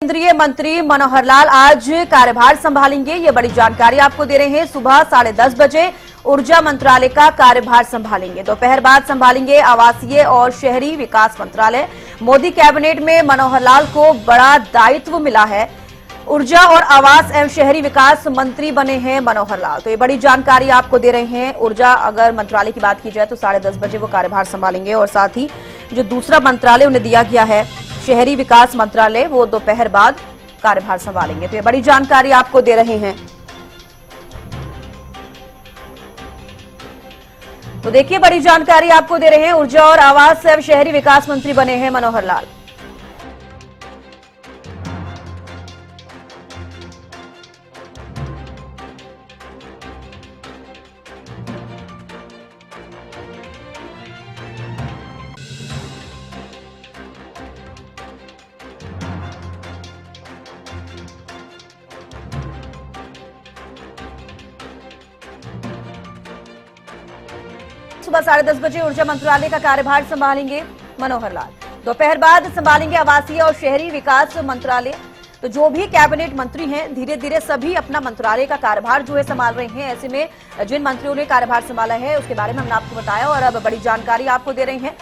केंद्रीय मंत्री मनोहर लाल आज कार्यभार संभालेंगे। ये बड़ी जानकारी आपको दे रहे हैं। सुबह 10:30 बजे ऊर्जा मंत्रालय का कार्यभार संभालेंगे। दोपहर बाद संभालेंगे आवासीय और शहरी विकास मंत्रालय। मोदी कैबिनेट में मनोहर लाल को बड़ा दायित्व मिला है। ऊर्जा और आवास एवं शहरी विकास मंत्री बने हैं मनोहर लाल। तो ये बड़ी जानकारी आपको दे रहे हैं। ऊर्जा अगर मंत्रालय की बात की जाए तो 10:30 बजे वो कार्यभार संभालेंगे और साथ ही जो दूसरा मंत्रालय उन्हें दिया गया है शहरी विकास मंत्रालय, वो दोपहर बाद कार्यभार संभालेंगे। तो ये बड़ी जानकारी आपको दे रहे हैं। तो देखिए, बड़ी जानकारी आपको दे रहे हैं। ऊर्जा और आवास एवं शहरी विकास मंत्री बने हैं मनोहर लाल। सुबह 10:30 बजे ऊर्जा मंत्रालय का कार्यभार संभालेंगे मनोहर लाल। दोपहर बाद संभालेंगे आवासीय और शहरी विकास मंत्रालय। तो जो भी कैबिनेट मंत्री हैं धीरे धीरे सभी अपना मंत्रालय का कार्यभार जो है संभाल रहे हैं। ऐसे में जिन मंत्रियों ने कार्यभार संभाला है उसके बारे में हमने आपको बताया और अब बड़ी जानकारी आपको दे रहे हैं।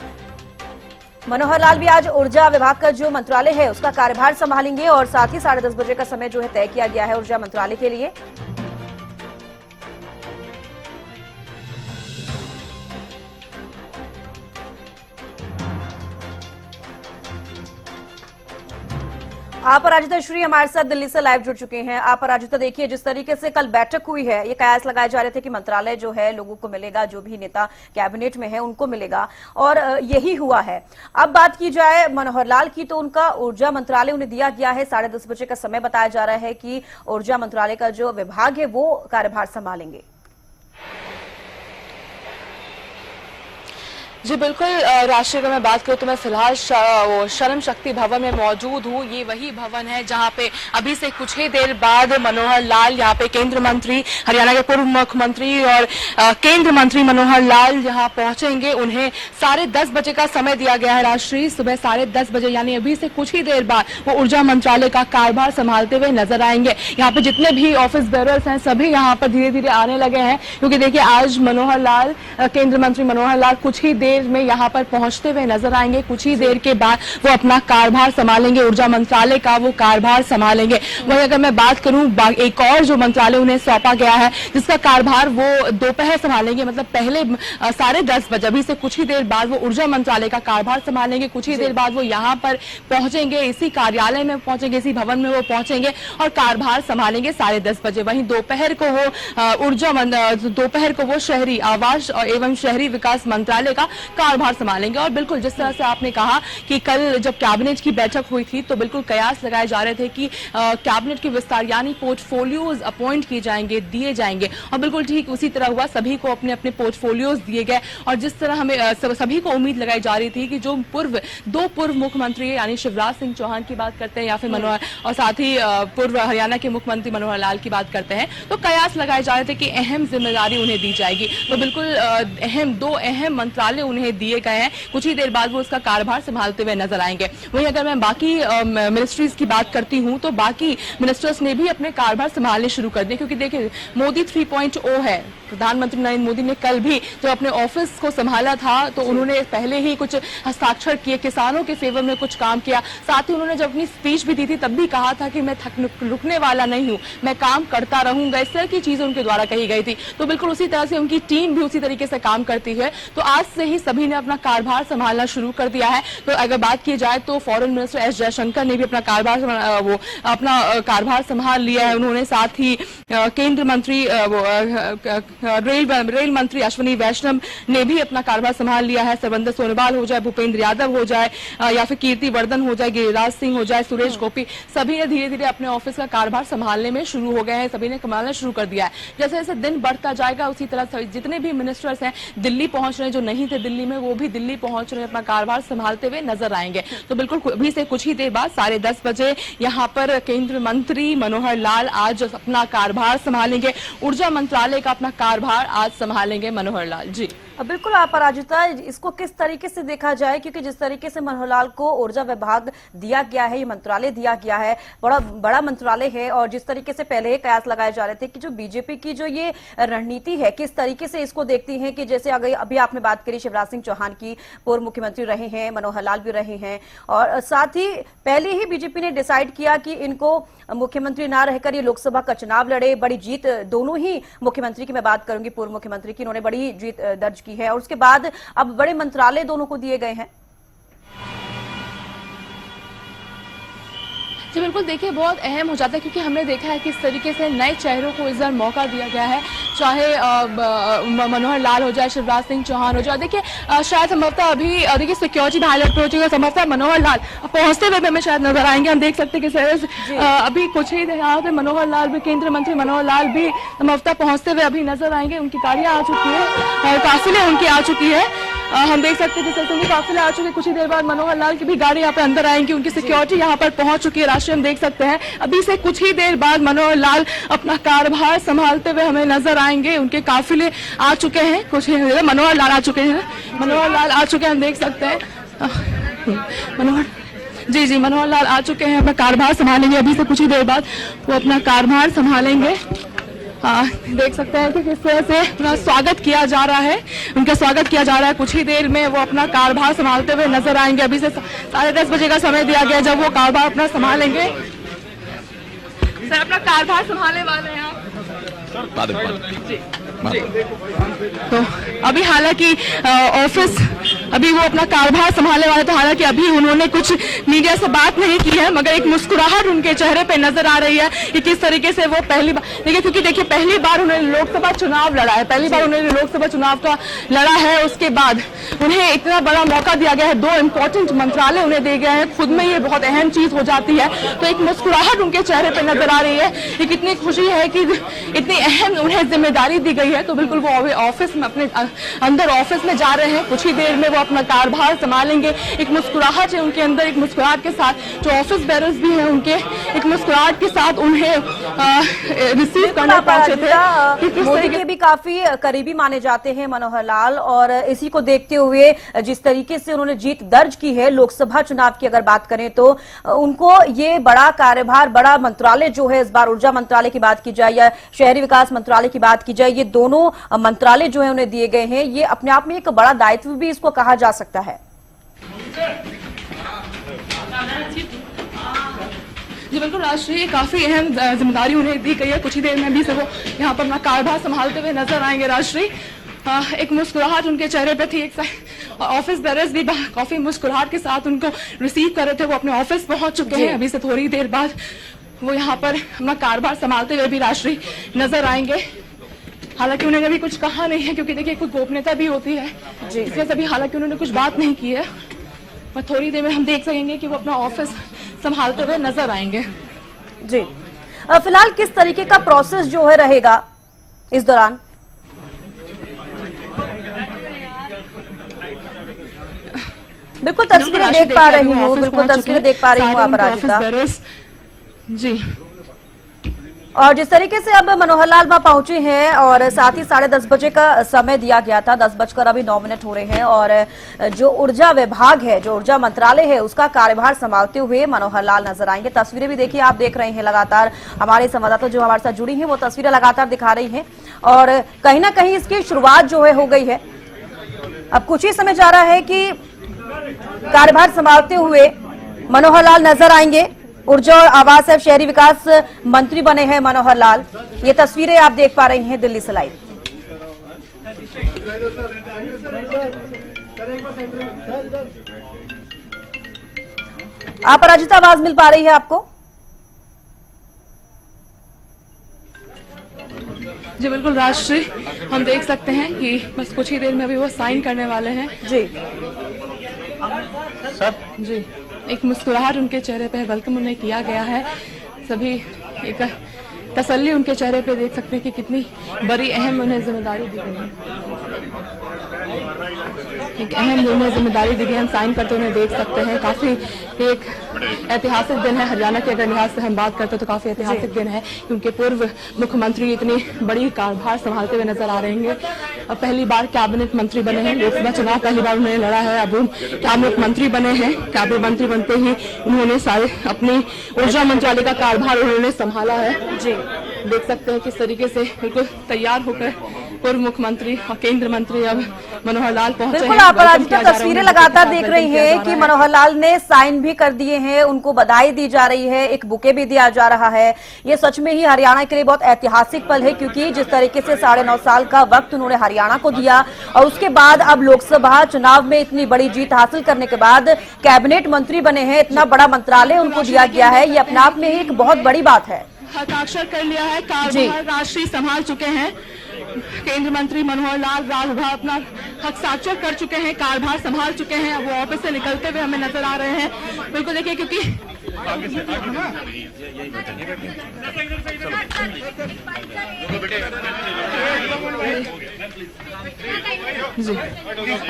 मनोहर लाल भी आज ऊर्जा विभाग का जो मंत्रालय है उसका कार्यभार संभालेंगे और साथ ही 10:30 बजे का समय जो है तय किया गया है ऊर्जा मंत्रालय के लिए। आप पराजिता श्री हमारे साथ दिल्ली से लाइव जुड़ चुके हैं। आप पराजिता, देखिए जिस तरीके से कल बैठक हुई है, ये कयास लगाए जा रहे थे कि मंत्रालय जो है लोगों को मिलेगा, जो भी नेता कैबिनेट में है उनको मिलेगा और यही हुआ है। अब बात की जाए मनोहर लाल की तो उनका ऊर्जा मंत्रालय उन्हें दिया गया है। 10:30 बजे का समय बताया जा रहा है कि ऊर्जा मंत्रालय का जो विभाग है वो कार्यभार संभालेंगे। जी बिल्कुल, राष्ट्रीय अगर मैं बात करूं तो मैं फिलहाल श्रम शक्ति भवन में मौजूद हूं। ये वही भवन है जहां पे अभी से कुछ ही देर बाद मनोहर लाल, यहाँ पे केंद्र मंत्री, हरियाणा के पूर्व मुख्यमंत्री और केंद्र मंत्री मनोहर लाल यहाँ पहुंचेंगे। उन्हें 10:30 बजे का समय दिया गया है राष्ट्रीय। सुबह 10:30 बजे यानी अभी से कुछ ही देर बाद वो ऊर्जा मंत्रालय का कार्यभार संभालते हुए नजर आएंगे। यहाँ पे जितने भी ऑफिस बेयरर्स हैं सभी यहाँ पर धीरे धीरे आने लगे हैं, क्योंकि देखिए आज मनोहर लाल, केंद्र मंत्री मनोहर लाल कुछ ही देर में यहाँ पर पहुंचते हुए नजर आएंगे। कुछ ही देर के बाद वो अपना कार्यभार संभालेंगे, ऊर्जा मंत्रालय का वो कार्यभार संभालेंगे। वहीं अगर मैं बात करूं एक और जो मंत्रालय उन्हें सौंपा गया है जिसका कार्यभार वो दोपहर संभालेंगे, मतलब पहले 10:30 बजे, अभी से कुछ ही देर बाद वो ऊर्जा मंत्रालय का कार्यभार संभालेंगे। कुछ ही देर बाद वो यहाँ पर पहुंचेंगे, इसी कार्यालय में पहुंचेंगे, इसी भवन में वो पहुंचेंगे और कार्यभार संभालेंगे 10:30 बजे। वहीं दोपहर को वो शहरी आवास एवं शहरी विकास मंत्रालय का कार्यभार संभालेंगे। और बिल्कुल जिस तरह से आपने कहा कि कल जब कैबिनेट की बैठक हुई थी तो बिल्कुल कयास लगाए जा रहे थे कि कैबिनेट के विस्तार यानी पोर्टफोलियोज अपॉइंट किए जाएंगे, दिए जाएंगे, और बिल्कुल ठीक उसी तरह हुआ। सभी को अपने अपने पोर्टफोलियोज दिए गए और जिस तरह हमें सभी को उम्मीद लगाई जा रही थी कि जो दो पूर्व मुख्यमंत्री यानी शिवराज सिंह चौहान की बात करते हैं या फिर मनोहर, और साथ ही पूर्व हरियाणा के मुख्यमंत्री मनोहर लाल की बात करते हैं, तो कयास लगाए जा रहे थे कि अहम जिम्मेदारी उन्हें दी जाएगी। तो बिल्कुल दो अहम मंत्रालय उन्हें दिए गए हैं। कुछ ही देर बाद वो उसका कार्यभार संभालते हुए नजर आएंगे। वहीं अगर मैं बाकी मिनिस्ट्रीज की बात करती हूं तो बाकी मिनिस्टर्स ने भी अपने कार्यभार संभालने शुरू कर दिए, क्योंकि देखिए मोदी 3.0 है। प्रधानमंत्री नरेंद्र मोदी ने कल भी जब अपने ऑफिस को संभाला था तो उन्होंने पहले ही कुछ हस्ताक्षर किए, किसानों के फेवर में कुछ काम किया। साथ ही उन्होंने जब अपनी स्पीच भी दी थी तब भी कहा था कि मैं रुकने वाला नहीं हूं, मैं काम करता रहूंगा। इस तरह की चीजें उनके द्वारा कही गई थी। तो बिल्कुल उसी तरह से उनकी टीम भी उसी तरीके से काम करती है। तो आज से ही सभी ने अपना कार्यभार संभालना शुरू कर दिया है। तो अगर बात की जाए तो फॉरेन मिनिस्टर एस जयशंकर ने भी अपना कार्यभार संभाल लिया है। उन्होंने साथ ही केंद्र मंत्री रेल मंत्री अश्विनी वैष्णव ने भी अपना कार्यभार संभाल लिया है। सर्बानंद सोनोवाल हो जाए, भूपेंद्र यादव हो जाए या फिर कीर्ति वर्धन हो जाए, गिरिराज सिंह हो जाए, सुरेश गोपी, सभी ने धीरे धीरे अपने ऑफिस का कार्यभार संभालने में शुरू हो गए हैं। सभी ने संभालना शुरू कर दिया है। जैसे जैसे दिन बढ़ता जाएगा उसी तरह जितने भी मिनिस्टर्स हैं दिल्ली पहुंच रहे हैं, जो नहीं थे दिल्ली में वो भी दिल्ली पहुंच रहे हैं, अपना कार्यभार संभालते हुए नजर आएंगे। तो बिल्कुल अभी से कुछ ही देर बाद 10:30 बजे यहाँ पर केंद्र मंत्री मनोहर लाल आज अपना कार्यभार संभालेंगे। ऊर्जा मंत्रालय का अपना कार्यभार आज संभालेंगे मनोहर लाल। जी। अब बिल्कुल आप पराजिता, इसको किस तरीके से देखा जाए, क्योंकि जिस तरीके से मनोहर लाल को ऊर्जा विभाग दिया गया है, ये मंत्रालय दिया गया है, बड़ा मंत्रालय है, और जिस तरीके से पहले ही कयास लगाए जा रहे थे कि जो बीजेपी की जो ये रणनीति है, किस तरीके से इसको देखती हैं कि जैसे अभी आपने बात करी शिवराज सिंह चौहान की, पूर्व मुख्यमंत्री रहे हैं, मनोहर लाल भी रहे हैं, और साथ ही पहले ही बीजेपी ने डिसाइड किया कि इनको मुख्यमंत्री ना रहकर ये लोकसभा का चुनाव लड़े। बड़ी जीत दोनों ही मुख्यमंत्री की मैं बात करूंगी, पूर्व मुख्यमंत्री की, उन्होंने बड़ी जीत दर्ज की है, और उसके बाद अब बड़े मंत्रालय दोनों को दिए गए हैं। जी बिल्कुल, देखिए बहुत अहम हो जाता है क्योंकि हमने देखा है किस तरीके से नए चेहरों को इस बार मौका दिया गया है, चाहे मनोहर लाल हो जाए, शिवराज सिंह चौहान हो जाए। देखिए शायद संभवतः अभी देखिए सिक्योरिटी हाईलाइट हो चुका है, संभवतः मनोहर लाल पहुंचते हुए हमें शायद नजर आएंगे। हम देख सकते हैं कि अभी कुछ ही देर मनोहर लाल भी, केंद्रीय मंत्री मनोहर लाल भी संभवतः पहुंचते हुए अभी नजर आएंगे। उनकी गाड़ियां आ चुकी है, काफिले उनकी आ चुकी है, हम देख सकते हैं कि काफिले आ चुके। कुछ ही देर बाद मनोहर लाल की भी गाड़ी यहाँ पे अंदर आएंगी, उनकी सिक्योरिटी यहाँ पर पहुंच चुकी है। राष्ट्रीय हम देख सकते हैं अभी से कुछ ही देर बाद मनोहर लाल अपना कार्यभार संभालते हुए हमें नजर आएंगे। उनके काफिले आ चुके हैं, कुछ ही देर मनोहर लाल आ चुके हैं, हम देख सकते हैं मनोहर लाल आ चुके हैं, अपना कार्यभार संभालेंगे। अभी से कुछ ही देर बाद वो अपना कार्यभार संभालेंगे। देख सकते हैं कि किस तरह से अपना स्वागत किया जा रहा है, उनका स्वागत किया जा रहा है। कुछ ही देर में वो अपना कार्यभार संभालते हुए नजर आएंगे। अभी से 10:30 बजे का समय दिया गया जब वो कार्यभार अपना संभालेंगे। सर अपना कार्यभार संभालने वाले हैं आप? तो अभी हालांकि ऑफिस अभी वो अपना कार्यभार संभालने वाले थे, हालांकि अभी उन्होंने कुछ मीडिया से बात नहीं की है, मगर एक मुस्कुराहट उनके चेहरे पे नजर आ रही है कि किस तरीके से वो पहली बार क्योंकि देखिए पहली बार उन्होंने लोकसभा चुनाव लड़ा है, का लड़ा है। उसके बाद उन्हें इतना बड़ा मौका दिया गया है, 2 इंपॉर्टेंट मंत्रालय उन्हें दिए गए हैं, खुद में ये बहुत अहम चीज हो जाती है। तो एक मुस्कुराहट उनके चेहरे पे नजर आ रही है कि कितनी खुशी है कि इतनी अहम उन्हें जिम्मेदारी दी गई है। तो बिल्कुल वो ऑफिस में अपने अंदर ऑफिस में जा रहे हैं, कुछ ही देर में वो अपना कार्यभार संभालेंगे। एक मुस्कुराहट है उनके अंदर, एक मुस्कुराहट के साथ जो ऑफिस बेरर्स भी हैं उनके एक मुस्कुराहट के साथ उन्हें रिसीव करने पहुंचे थे। मोदी के भी काफी करीबी माने जाते हैं मनोहर लाल, और इसी को देखते हुए जिस तरीके से उन्होंने जीत दर्ज की है लोकसभा चुनाव की अगर बात करें तो उनको ये बड़ा कार्यभार, बड़ा मंत्रालय जो है, इस बार ऊर्जा मंत्रालय की बात की जाए या शहरी विकास मंत्रालय की बात की जाए, ये दोनों मंत्रालय जो है उन्हें दिए गए हैं। ये अपने आप में एक बड़ा दायित्व भी इसको कहा जा सकता है। जी बिल्कुल, राष्ट्रीय काफी अहम जिम्मेदारी उन्हें दी गई है। कुछ ही देर में भी से वो यहाँ पर अपना कार्यभार संभालते हुए नजर आएंगे। राष्ट्रीय एक मुस्कुराहट उनके चेहरे पे थी, एक ऑफिस बेरर्स भी काफी मुस्कुराहट के साथ उनको रिसीव कर रहे थे। वो अपने ऑफिस पहुंच चुके हैं, अभी से थोड़ी देर बाद वो यहाँ पर अपना कार्यभार संभालते हुए भी राष्ट्रीय नजर आएंगे। हालांकि उन्होंने अभी कुछ कहा नहीं है क्योंकि देखिए कोई गोपनीयता भी होती है, इसलिए अभी हालांकि उन्होंने कुछ बात नहीं की है। पर थोड़ी देर में हम देख सकेंगे कि वो अपना ऑफिस संभालते हुए नजर आएंगे। जी फिलहाल किस तरीके का प्रोसेस जो है रहेगा इस दौरान? बिल्कुल तस्वीरें देख पा रही हूँ, बिल्कुल तस्वीरें देख पा रही हूँ अपराजिता जी। और जिस तरीके से अब मनोहर लाल वहां पहुंचे हैं और साथ ही 10:30 बजे का समय दिया गया था, 10:09 हो रहे हैं, और जो ऊर्जा विभाग है, जो ऊर्जा मंत्रालय है, उसका कार्यभार संभालते हुए मनोहर लाल नजर आएंगे। तस्वीरें भी देखिए, आप देख रहे हैं लगातार, हमारे संवाददाता जो हमारे साथ जुड़ी हैं वो तस्वीरें लगातार दिखा रही हैं, और कहीं ना कहीं इसकी शुरुआत जो है हो गई है। अब कुछ ही समय जा रहा है कि कार्यभार संभालते हुए मनोहर लाल नजर आएंगे। ऊर्जा और आवास एवं शहरी विकास मंत्री बने हैं मनोहर लाल। ये तस्वीरें आप देख पा रही हैं दिल्ली से लाइव। आप अपराजिता, आवाज मिल पा रही है आपको? जी बिल्कुल राष्ट्रीय, हम देख सकते हैं कि बस कुछ ही देर में अभी वो साइन करने वाले हैं। जी सर जी, एक मुस्कुराहट उनके चेहरे पे वेलकम उन्हें किया गया है। सभी एक तसल्ली उनके चेहरे पे देख सकते हैं कि कितनी बड़ी अहम उन्हें जिम्मेदारी दी गई है। एक अहम जिम्मेदारी दी गई, हम साइन करते हुए देख सकते हैं। काफी एक ऐतिहासिक दिन है हरियाणा के, अगर लिहाज से हम बात करते हैं तो काफी ऐतिहासिक दिन है, क्योंकि पूर्व मुख्यमंत्री इतनी बड़ी कार्यभार संभालते हुए नजर आ रहे हैं। अब पहली बार कैबिनेट मंत्री बने हैं, लोकसभा चुनाव पहली बार उन्होंने लड़ा है, अब वो कैबिनेट मंत्री बने हैं। कैबिनेट मंत्री बनते ही उन्होंने सारे अपनी ऊर्जा मंत्रालय का कार्यभार उन्होंने संभाला है। जी देख सकते हैं किस तरीके से बिल्कुल तैयार होकर पूर्व मुख्यमंत्री और केंद्र मंत्री अब मनोहर लाल पहुंचे हैं। बिल्कुल, आप आज की तस्वीरें लगातार देख रही हैं कि मनोहर लाल ने साइन भी कर दिए हैं, उनको बधाई दी जा रही है, एक बुके भी दिया जा रहा है। ये सच में ही हरियाणा के लिए बहुत ऐतिहासिक पल है, क्योंकि जिस तरीके से 9.5 साल का वक्त उन्होंने हरियाणा को दिया और उसके बाद अब लोकसभा चुनाव में इतनी बड़ी जीत हासिल करने के बाद कैबिनेट मंत्री बने हैं, इतना बड़ा मंत्रालय उनको दिया गया है, ये अपने आप में ही एक बहुत बड़ी बात है। हस्ताक्षर कर लिया है, कार्यभार राष्ट्रीय संभाल चुके हैं केंद्र मंत्री मनोहर लाल। राजभर अपना हस्ताक्षर कर चुके हैं, कार्यभार संभाल चुके हैं, वो ऑफिस से निकलते हुए हमें नजर आ रहे हैं। बिल्कुल देखिए, क्योंकि जी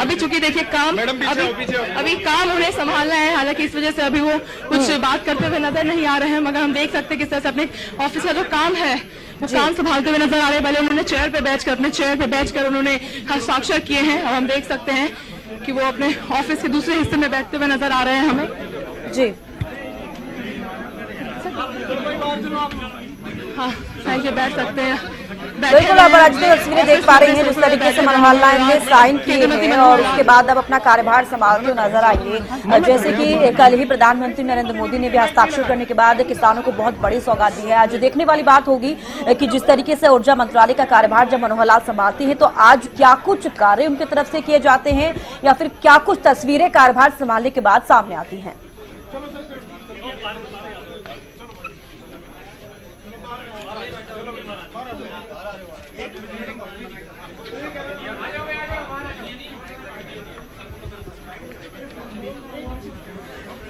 अभी चूंकि देखिए काम अभी काम उन्हें संभालना है, हालांकि इस वजह से अभी वो कुछ बात करते हुए नजर नहीं आ रहे हैं, मगर हम देख सकते हैं किस तरह से अपने ऑफिस का जो काम है वो काम संभालते हुए नजर आ रहे हैं। पहले उन्होंने अपने चेयर पे बैठकर उन्होंने हस्ताक्षर किए हैं और हम देख सकते हैं कि वो अपने ऑफिस के दूसरे हिस्से में बैठते हुए नजर आ रहे हैं हमें। जी हाँ, बैठ सकते हैं। बिल्कुल, आप आज की तस्वीरें देख पा रही हैं जिस तरीके से मनोहर लाल ने साइन किए हैं और उसके बाद अब अपना कार्यभार संभालते हुए नजर आएंगे। जैसे कि कल ही प्रधानमंत्री नरेंद्र मोदी ने भी हस्ताक्षर करने के बाद किसानों को बहुत बड़ी सौगात दी है। आज देखने वाली बात होगी कि जिस तरीके से ऊर्जा मंत्रालय का कार्यभार जब मनोहर लाल संभालते हैं तो आज क्या कुछ कार्य उनकी तरफ से किए जाते हैं या फिर क्या कुछ तस्वीरें कार्यभार संभालने के बाद सामने आती हैं।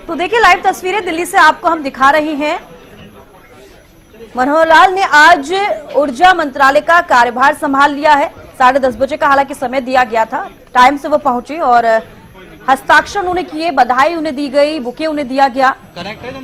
तो देखिए, लाइव तस्वीरें दिल्ली से आपको हम दिखा रहे हैं। मनोहर लाल ने आज ऊर्जा मंत्रालय का कार्यभार संभाल लिया है। 10:30 बजे का हालांकि समय दिया गया था, टाइम से वो पहुंचे और हस्ताक्षर उन्होंने किए, बधाई उन्हें दी गई, बुके उन्हें दिया गया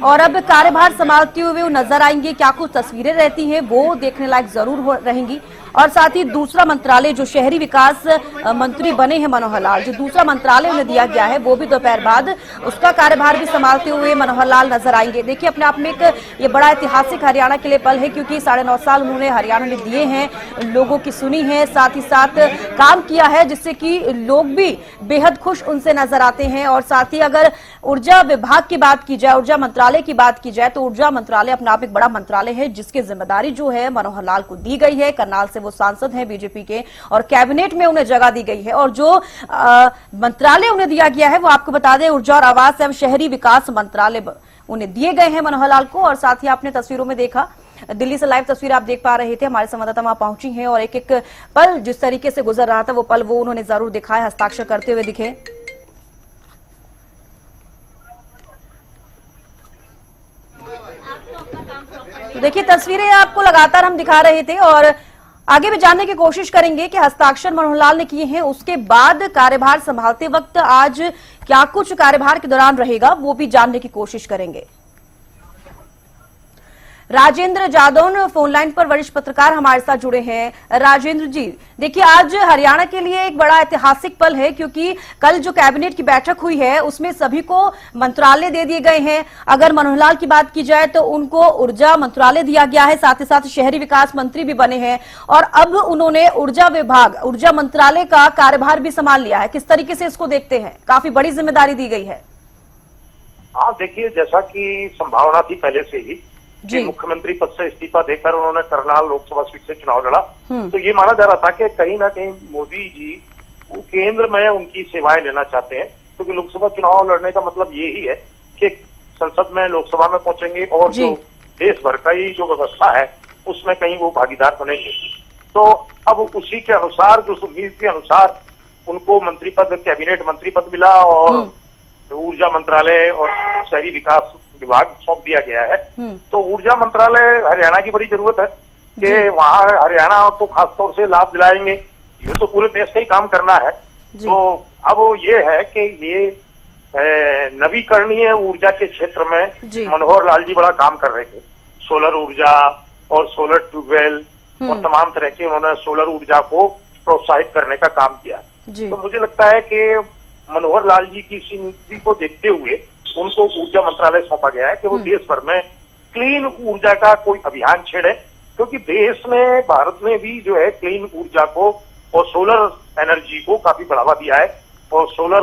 और अब कार्यभार संभालते हुए वो नजर आएंगे। क्या कुछ तस्वीरें रहती हैं वो देखने लायक जरूर रहेंगी। और साथ ही दूसरा मंत्रालय जो शहरी विकास मंत्री बने हैं मनोहर लाल, जो दूसरा मंत्रालय उन्हें दिया गया है वो भी दोपहर बाद उसका कार्यभार भी संभालते हुए मनोहर लाल नजर आएंगे। देखिए, अपने आप में एक ये बड़ा ऐतिहासिक हरियाणा के लिए पल है, क्योंकि 9.5 साल उन्होंने हरियाणा में दिए हैं, लोगों की सुनी है, साथ ही साथ काम किया है जिससे कि लोग भी बेहद खुश उनसे नजर आते हैं। और साथ ही अगर ऊर्जा विभाग की बात की जाए, ऊर्जा मंत्रालय की बात की जाए तो ऊर्जा मंत्रालय अपना आप एक बड़ा मंत्रालय है जिसकी जिम्मेदारी जो है मनोहर लाल को दी गई है। करनाल से वो सांसद हैं बीजेपी के और कैबिनेट में उन्हें जगह दी गई है और जो मंत्रालय उन्हें दिया गया है वो आपको बता दें ऊर्जा और आवास एवं शहरी विकास मंत्रालय उन्हें दिए गए हैं मनोहर लाल को। और साथ ही आपने तस्वीरों में देखा, दिल्ली से लाइव तस्वीर आप देख पा रहे थे, हमारे संवाददाता वहां पहुंची हैं और एक एक पल जिस तरीके से गुजर रहा था वो पल वो उन्होंने जरूर दिखाया, हस्ताक्षर करते हुए दिखे। तो देखिए, तस्वीरें आपको लगातार हम दिखा रहे थे और आगे भी जानने की कोशिश करेंगे कि हस्ताक्षर मनोहर लाल ने किए हैं, उसके बाद कार्यभार संभालते वक्त आज क्या कुछ कार्यभार के दौरान रहेगा वो भी जानने की कोशिश करेंगे। राजेंद्र जादौन फोन लाइन पर वरिष्ठ पत्रकार हमारे साथ जुड़े हैं। राजेंद्र जी, देखिए, आज हरियाणा के लिए एक बड़ा ऐतिहासिक पल है, क्योंकि कल जो कैबिनेट की बैठक हुई है उसमें सभी को मंत्रालय दे दिए गए हैं। अगर मनोहर लाल की बात की जाए तो उनको ऊर्जा मंत्रालय दिया गया है, साथ ही साथ शहरी विकास मंत्री भी बने हैं और अब उन्होंने ऊर्जा विभाग, ऊर्जा मंत्रालय का कार्यभार भी संभाल लिया है। किस तरीके से इसको देखते हैं? काफी बड़ी जिम्मेदारी दी गई है। हाँ, देखिए, जैसा कि संभावना थी पहले से ही कि मुख्यमंत्री पद से इस्तीफा देकर उन्होंने करनाल लोकसभा सीट से चुनाव लड़ा, तो ये माना जा रहा था कि कहीं ना कहीं मोदी जी केंद्र में उनकी सेवाएं लेना चाहते हैं, क्योंकि लोकसभा चुनाव लड़ने का मतलब ये ही है कि संसद में, लोकसभा में पहुंचेंगे और जो देश भर का ही जो व्यवस्था है उसमें कहीं वो भागीदार बनेंगे। तो अब उसी के अनुसार, जो उम्मीद के अनुसार उनको मंत्री पद, कैबिनेट मंत्री पद मिला और ऊर्जा मंत्रालय और शहरी विकास विभाग सौंप दिया गया है। तो ऊर्जा मंत्रालय हरियाणा की बड़ी जरूरत है कि वहाँ हरियाणा को खासतौर से लाभ दिलाएंगे। ये तो पूरे देश का ही काम करना है, तो अब ये है कि ये नवीकरणीय ऊर्जा के क्षेत्र में मनोहर लाल जी बड़ा काम कर रहे थे। सोलर ऊर्जा और सोलर ट्यूबवेल और तमाम तरह के उन्होंने सोलर ऊर्जा को प्रोत्साहित करने का काम किया। तो मुझे लगता है कि मनोहर लाल जी की इसी नीति को देखते हुए उनको ऊर्जा मंत्रालय सौंपा गया है कि वो देश भर में क्लीन ऊर्जा का कोई अभियान छेड़े, क्योंकि देश में, भारत में भी जो है क्लीन ऊर्जा को और सोलर एनर्जी को काफी बढ़ावा दिया है और सोलर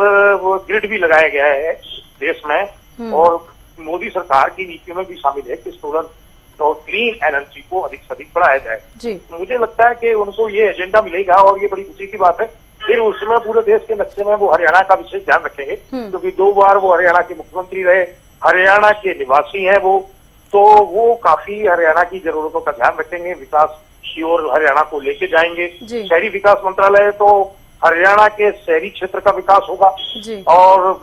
ग्रिड भी लगाया गया है देश में और मोदी सरकार की नीतियों में भी शामिल है कि सोलर और क्लीन एनर्जी को अधिक से अधिक बढ़ाया जाए। मुझे लगता है कि उनको ये एजेंडा मिलेगा और ये बड़ी खुशी की बात है। फिर उसमें पूरे देश के नक्शे में वो हरियाणा का विशेष ध्यान रखेंगे, क्योंकि 2 बार वो हरियाणा के मुख्यमंत्री रहे, हरियाणा के निवासी हैं वो, तो वो काफी हरियाणा की जरूरतों का ध्यान रखेंगे, विकास की ओर हरियाणा को लेके जाएंगे। शहरी विकास मंत्रालय तो हरियाणा के शहरी क्षेत्र का विकास होगा और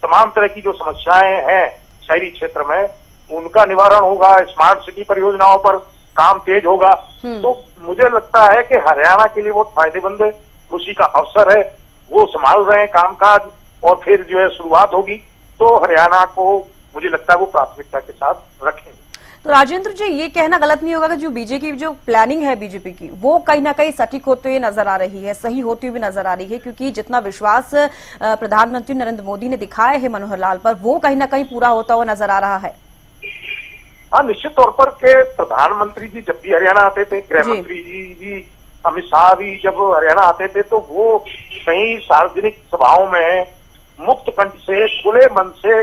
तमाम तरह की जो समस्याएं हैं शहरी क्षेत्र में उनका निवारण होगा। स्मार्ट सिटी परियोजनाओं पर काम तेज होगा। तो मुझे लगता है कि हरियाणा के लिए बहुत फायदेमंद है, खुशी का अवसर है। वो संभाल रहे हैं कामकाज और फिर जो है शुरुआत होगी तो हरियाणा को मुझे लगता है वो प्राथमिकता के साथ रखेंगे। तो राजेंद्र जी, ये कहना गलत नहीं होगा कि जो बीजेपी की जो प्लानिंग है बीजेपी की, वो कहीं ना कहीं सटीक होते हुए नजर आ रही है, सही होती हुई नजर आ रही है, क्योंकि जितना विश्वास प्रधानमंत्री नरेंद्र मोदी ने दिखाया है मनोहर लाल पर, वो कहीं ना कहीं पूरा होता हुआ नजर आ रहा है। हाँ, निश्चित तौर पर के प्रधानमंत्री जी जब भी हरियाणा आते थे, गृह मंत्री जी अमित शाह भी जब हरियाणा आते थे, तो वो कई सार्वजनिक सभाओं में मुक्त कंठ से, खुले मन से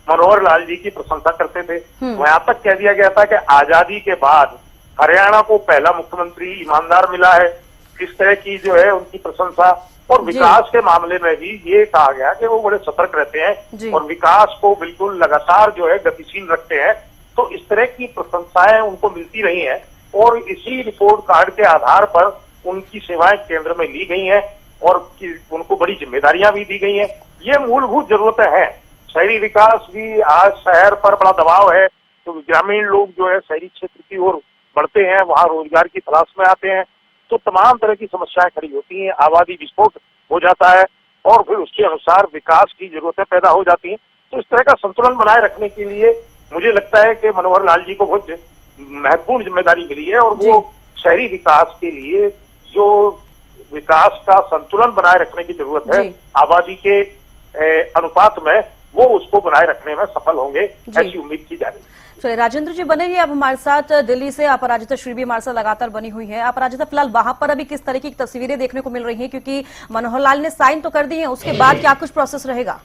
मनोहर लाल जी की प्रशंसा करते थे। वहां तक कह दिया गया था कि आजादी के बाद हरियाणा को पहला मुख्यमंत्री ईमानदार मिला है। इस तरह की जो है उनकी प्रशंसा और विकास के मामले में भी ये कहा गया कि वो बड़े सतर्क रहते हैं और विकास को बिल्कुल लगातार जो है गतिशील रखते हैं। तो इस तरह की प्रशंसाएं उनको मिलती रही हैं और इसी रिपोर्ट कार्ड के आधार पर उनकी सेवाएं केंद्र में ली गई हैं और उनको बड़ी जिम्मेदारियां भी दी गई हैं। ये मूलभूत जरूरतें हैं। शहरी विकास भी, आज शहर पर बड़ा दबाव है तो ग्रामीण लोग जो है शहरी क्षेत्र की ओर बढ़ते हैं, वहां रोजगार की तलाश में आते हैं, तो तमाम तरह की समस्याएं खड़ी होती हैं, आबादी विस्फोट हो जाता है और फिर उसके अनुसार विकास की जरूरतें पैदा हो जाती हैं। तो इस तरह का संतुलन बनाए रखने के लिए मुझे लगता है कि मनोहर लाल जी को बहुत महत्वपूर्ण जिम्मेदारी मिली है और वो शहरी विकास के लिए जो विकास का संतुलन बनाए रखने की जरूरत है आबादी के अनुपात में, वो उसको बनाए रखने में सफल होंगे, ऐसी उम्मीद की जा रही है। चलिए राजेंद्र जी बने रहिए। अब हमारे साथ दिल्ली से अपराजिता श्री भी हमारे साथ लगातार बनी हुई है। अपराजिता, फिलहाल वहां पर अभी किस तरह की तस्वीरें देखने को मिल रही हैं, क्योंकि मनोहर लाल ने साइन तो कर दी है, उसके बाद क्या कुछ प्रोसेस रहेगा?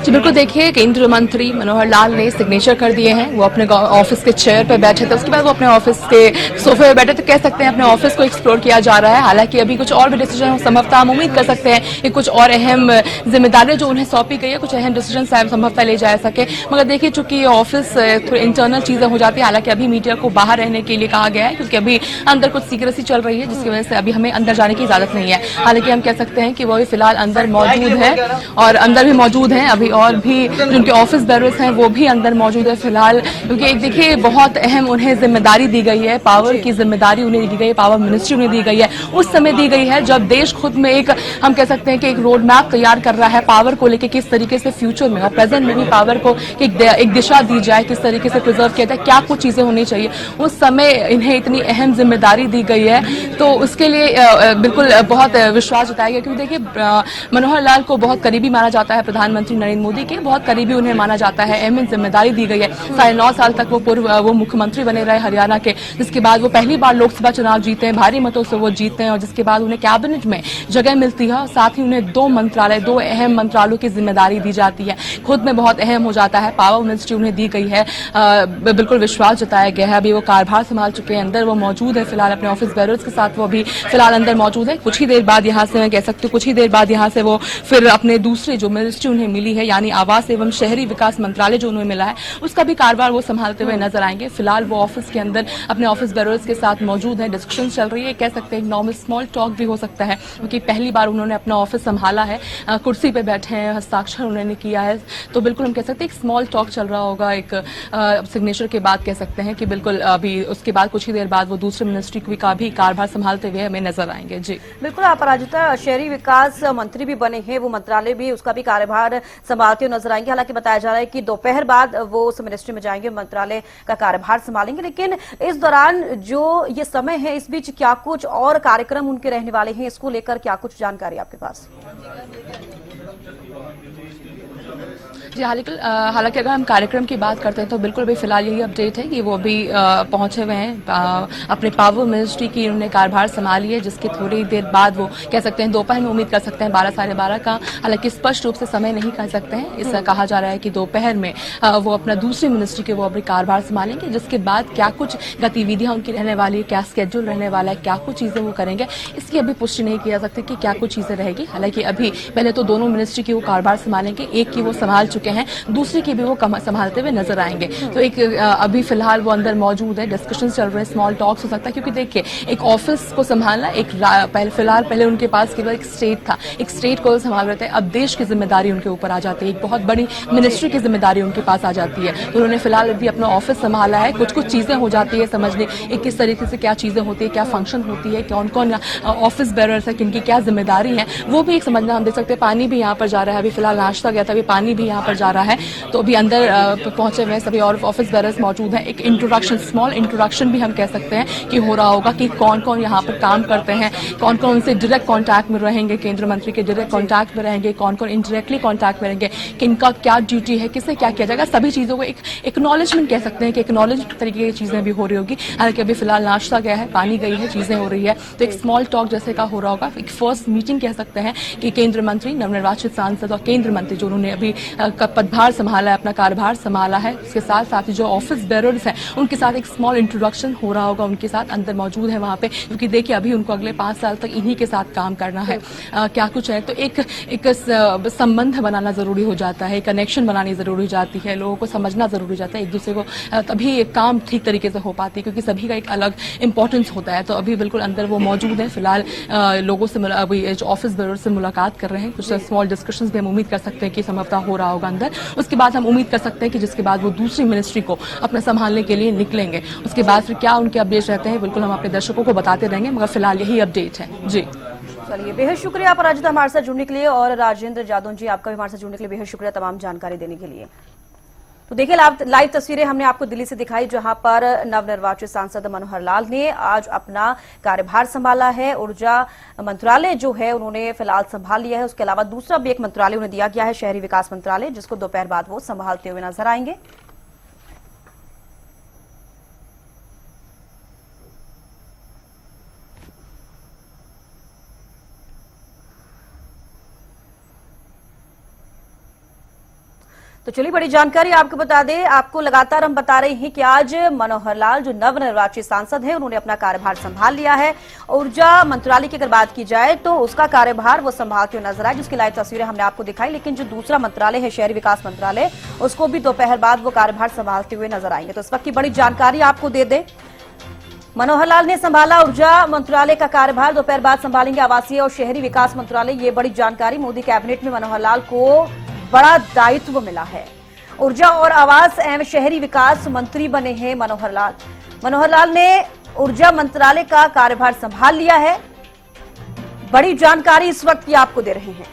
जी बिल्कुल, देखिए केंद्रीय मंत्री मनोहर लाल ने सिग्नेचर कर दिए हैं। वो अपने ऑफिस के चेयर पर बैठे थे, उसके बाद वो अपने ऑफिस के सोफे पर बैठे थे। कह सकते हैं अपने ऑफिस को एक्सप्लोर किया जा रहा है। हालांकि अभी कुछ और भी डिसीजन संभवतः हम उम्मीद कर सकते हैं कि कुछ और अहम जिम्मेदारियां जो उन्हें सौंपी गई है, कुछ अहम डिसीजन संभवतः ले जा सके। मगर देखिए चूंकि ऑफिस थोड़ी इंटरनल चीजें हो जाती है, हालांकि अभी मीडिया को बाहर रहने के लिए कहा गया है, क्योंकि अभी अंदर कुछ सीक्रेसी चल रही है, जिसकी वजह से अभी हमें अंदर जाने की इजाजत नहीं है। हालांकि हम कह सकते हैं कि वो फिलहाल अंदर मौजूद है और अंदर भी मौजूद हैं अभी, और भी जिनके ऑफिस बेरर्स हैं वो भी अंदर मौजूद है फिलहाल, क्योंकि एक देखिए बहुत अहम उन्हें जिम्मेदारी दी गई है, पावर की जिम्मेदारी उन्हें दी गई है, पावर मिनिस्ट्री उन्हें दी गई है। उस समय दी गई है जब देश खुद में एक, हम कह सकते हैं कि एक रोड मैप तैयार कर रहा है पावर को लेकर, किस तरीके से फ्यूचर में और प्रेजेंट में भी पावर को एक दिशा दी जाए, किस तरीके से प्रिजर्व किया जाए, क्या कुछ चीजें होनी चाहिए। उस समय इन्हें इतनी अहम जिम्मेदारी दी गई है, तो उसके लिए बिल्कुल बहुत विश्वास जताया गया, क्योंकि देखिए मनोहर लाल को बहुत करीबी माना जाता है प्रधानमंत्री नरेंद्र मोदी के, बहुत करीबी उन्हें माना जाता है। अहम जिम्मेदारी दी गई है। 9.5 साल तक वो मुख्यमंत्री बने रहे हरियाणा के, जिसके बाद वो पहली बार लोकसभा चुनाव जीते हैं, भारी मतों से वो जीते हैं, और जिसके बाद उन्हें कैबिनेट में जगह मिलती है और साथ ही उन्हें 2 अहम मंत्रालयों की जिम्मेदारी दी जाती है। खुद में बहुत अहम हो जाता है, पावर मिनिस्ट्री उन्हें दी गई है। बिल्कुल विश्वास जताया गया है। अभी वो कार्यभार संभाल चुके हैं, अंदर वो मौजूद है फिलहाल अपने ऑफिस बेरर्स के साथ, वो अभी फिलहाल अंदर मौजूद है। कुछ ही देर बाद यहाँ से मैं कह सकती हूँ, कुछ ही देर बाद यहाँ से वो फिर अपने दूसरे जो मिनिस्ट्री उन्हें मिली है, यानी आवास एवं शहरी विकास मंत्रालय जो उन्हें मिला है उसका भी कार्यभार वो संभालते हुए नजर आएंगे। फिलहाल वो ऑफिस के अंदर अपने ऑफिस बेरोज के साथ मौजूद है, डिस्कशन चल रही है, कह सकते हैं नॉर्मल स्मॉल टॉक भी हो सकता है क्योंकि पहली बार उन्होंने अपना ऑफिस संभाला है, कुर्सी पे बैठे हैं, हस्ताक्षर उन्होंने किया है, तो बिल्कुल हम कह सकते हैं एक स्मॉल टॉक चल रहा होगा। एक सिग्नेचर के बाद कह सकते हैं कि बिल्कुल अभी उसके बाद कुछ ही देर बाद वो दूसरे मिनिस्ट्री का भी कार्यभार संभालते हुए हमें नजर आएंगे। जी बिल्कुल, अपराजिता शहरी विकास मंत्री भी बने हैं, वो मंत्रालय भी उसका भी कार्यभार संभालते हुए नजर आएंगे। हालांकि बताया जा रहा है कि दोपहर बाद वो उस मिनिस्ट्री में जाएंगे, मंत्रालय का कार्यभार संभालेंगे, लेकिन इस दौरान जो ये समय है इस बीच क्या कुछ और कार्यक्रम उनके रहने वाले हैं, इसको लेकर क्या कुछ जानकारी आपके पास? जी हालांकि अगर हम कार्यक्रम की बात करते हैं तो बिल्कुल भी फिलहाल यही अपडेट है कि वो अभी पहुंचे हुए हैं, अपने पावर मिनिस्ट्री की उन्होंने कार्यभार संभाली है, जिसकी थोड़ी देर बाद वो कह सकते हैं दोपहर में उम्मीद कर सकते हैं 12 साढ़े 12 का। हालांकि स्पष्ट रूप से समय नहीं कह सकते हैं, इससे कहा जा रहा है कि दोपहर में वो अपना दूसरी मिनिस्ट्री के वो अपने कार्यभार संभालेंगे, जिसके बाद क्या कुछ गतिविधियां उनकी रहने वाली है, क्या स्केड्यूल रहने वाला है, क्या कुछ चीजें वो करेंगे, इसकी अभी पुष्टि नहीं की जा सकती कि क्या कुछ चीजें रहेगी। हालांकि अभी पहले तो दोनों मिनिस्ट्री की वो कार्यभार संभालेंगे, एक की वो संभाल चुके हैं, दूसरी की भी वो संभालते हुए नजर आएंगे। तो एक अभी फिलहाल वो अंदर मौजूद है, डिस्कशन चल रहे हैं, स्मॉल टॉक्स हो सकता है क्योंकि देखिए एक ऑफिस को संभालना एक पहले उनके पास केवल एक स्टेट था, एक स्टेट को संभाल रहे थे, अब देश की जिम्मेदारी उनके ऊपर आ जाती है, एक बहुत बड़ी मिनिस्ट्री की जिम्मेदारी उनके पास आ जाती है। तो उन्होंने फिलहाल अभी अपना ऑफिस संभाला है, कुछ कुछ चीजें हो जाती है समझने एक किस तरीके से क्या चीजें होती है, क्या फंक्शन होती है, कौन कौन ऑफिस बेरर्स है, किनकी क्या जिम्मेदारी है, वो भी एक समझना हम देख सकते हैं। पानी भी यहाँ पर जा रहा है, अभी फिलहाल नाश्ता गया था, अभी पानी भी यहाँ पर जा रहा है, तो अभी अंदर पहुंचे हुए सभी और ऑफिस बेरर्स मौजूद हैं। एक इंट्रोडक्शन, स्मॉल इंट्रोडक्शन भी हम कह सकते हैं कि हो रहा होगा कि कौन कौन यहाँ पर काम करते हैं, कौन कौन उनसे डायरेक्ट कांटेक्ट में रहेंगे, केंद्रीय मंत्री के डायरेक्ट कांटेक्ट में रहेंगे, कौन कौन इनडायरेक्टली कांटेक्ट में रहेंगे, किनका क्या ड्यूटी है, किससे क्या किया जाएगा, सभी चीजों को एक एक्नॉलेजमेंट कह सकते हैं कि एक्नॉलेज तरीके की चीजें भी हो रही होगी। हालांकि अभी फिलहाल नाश्ता गया है, पानी गई है, चीजें हो रही है, तो एक स्मॉल टॉक जैसे का हो रहा होगा। एक फर्स्ट मीटिंग कह सकते हैं कि केंद्रीय मंत्री, नवनिर्वाचित सांसद और केंद्रीय मंत्री जो उन्होंने अभी पदभार संभाला है, अपना कार्यभार संभाला है, उसके साथ साथ ही जो ऑफिस बेरर्स हैं उनके साथ एक स्मॉल इंट्रोडक्शन हो रहा होगा, उनके साथ अंदर मौजूद है वहां पे, क्योंकि देखिए अभी उनको अगले 5 साल तक इन्हीं के साथ काम करना है। क्या कुछ है तो एक संबंध बनाना जरूरी हो जाता है, कनेक्शन बनानी जरूरी हो जाती है, लोगों को समझना जरूरी हो जाता है एक दूसरे को, तभी एक काम ठीक तरीके से हो पाती है क्योंकि सभी का एक अलग इंपॉर्टेंस होता है। तो अभी बिल्कुल अंदर वो मौजूद है, फिलहाल लोगों से अभी ऑफिस बेरर्स से मुलाकात कर रहे हैं, कुछ स्मॉल डिस्कशंस भी हम उम्मीद कर सकते हैं कि संभवतः हो रहा होगा अंदर। उसके बाद हम उम्मीद कर सकते हैं कि जिसके बाद वो दूसरी मिनिस्ट्री को अपना संभालने के लिए निकलेंगे। उसके बाद फिर क्या उनके अपडेट रहते हैं बिल्कुल हम अपने दर्शकों को बताते रहेंगे, मगर फिलहाल यही अपडेट है। जी चलिए, बेहद शुक्रिया अपराजिता हमारे साथ जुड़ने के लिए, और राजेंद्र जादव जी आपका भी हमारे साथ जुड़ने के लिए बेहद शुक्रिया तमाम जानकारी देने के लिए। तो देखिए लाइव तस्वीरें हमने आपको दिल्ली से दिखाई, जहां पर नवनिर्वाचित सांसद मनोहर लाल ने आज अपना कार्यभार संभाला है। ऊर्जा मंत्रालय जो है उन्होंने फिलहाल संभाल लिया है, उसके अलावा दूसरा भी एक मंत्रालय उन्हें दिया गया है, शहरी विकास मंत्रालय, जिसको दोपहर बाद वो संभालते हुए नजर आएंगे। तो चलिए बड़ी जानकारी आपको बता दें, आपको लगातार हम बता रहे हैं कि आज मनोहर लाल जो नवनिर्वाचित सांसद हैं उन्होंने अपना कार्यभार संभाल लिया है। ऊर्जा मंत्रालय की अगर बात की जाए तो उसका कार्यभार वो संभालते हुए नजर आए, जिसकी लाइव तस्वीरें हमने आपको दिखाई। लेकिन जो दूसरा मंत्रालय है शहरी विकास मंत्रालय, उसको भी दोपहर बाद वो कार्यभार संभालते हुए नजर आएंगे। तो इस वक्त की बड़ी जानकारी आपको दे दें, मनोहर लाल ने संभाला ऊर्जा मंत्रालय का कार्यभार, दोपहर बाद संभालेंगे आवासीय और शहरी विकास मंत्रालय। ये बड़ी जानकारी, मोदी कैबिनेट में मनोहर लाल को बड़ा दायित्व मिला है। ऊर्जा और आवास एवं शहरी विकास मंत्री बने हैं मनोहर लाल। मनोहर लाल ने ऊर्जा मंत्रालय का कार्यभार संभाल लिया है। बड़ी जानकारी इस वक्त की आपको दे रहे हैं।